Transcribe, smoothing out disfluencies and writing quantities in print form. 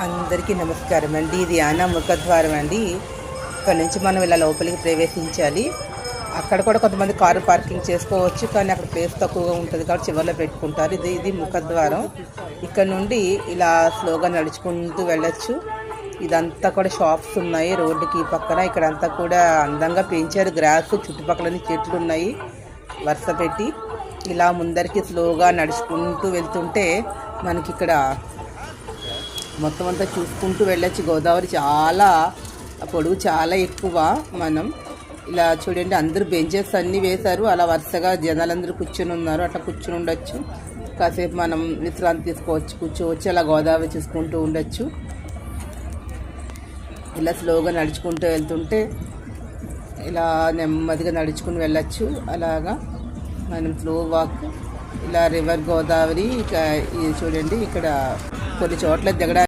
అందరికీ నమస్కారం అండి. ఇది యానా ముఖద్వారం అండి. ఇక్కడ నుంచి మనం ఇలా లోపలికి ప్రవేశించాలి. అక్కడ కూడా కొంతమంది కారు పార్కింగ్ చేసుకోవచ్చు, కానీ అక్కడ ప్లేస్ తక్కువగా ఉంటుంది కాబట్టి చివరిలో పెట్టుకుంటారు. ఇది ముఖద్వారం. ఇక్కడ నుండి ఇలా స్లోగా నడుచుకుంటూ వెళ్ళొచ్చు. ఇదంతా కూడా షాప్స్ ఉన్నాయి రోడ్డుకి పక్కన. ఇక్కడ అంతా కూడా అందంగా పెంచారు గ్రాస్, చుట్టుపక్కల చెట్లు ఉన్నాయి వరుస పెట్టి. ఇలా ముందరికి స్లోగా నడుచుకుంటూ వెళ్తుంటే మనకి ఇక్కడ మొత్తం అంతా చూసుకుంటూ వెళ్ళొచ్చు. గోదావరి చాలా పొడవు, చాలా ఎక్కువ. మనం ఇలా చూడండి, అందరూ బెంచెస్ అన్నీ వేశారు, అలా వరుసగా జనాలందరూ కూర్చొని ఉన్నారు. అట్లా కూర్చొని ఉండొచ్చు, కాసేపు మనం విశ్రాంతి తీసుకోవచ్చు, కూర్చోవచ్చు, అలా గోదావరి చూసుకుంటూ ఉండొచ్చు. ఇలా స్లోగా నడుచుకుంటూ వెళ్తుంటే ఇలా నెమ్మదిగా నడుచుకుని వెళ్ళచ్చు. అలాగా మనం స్లో వాక్. ఇలా రివర్ గోదావరి. చూడండి, ఇక్కడ కొన్ని చోట్ల దిగడానికి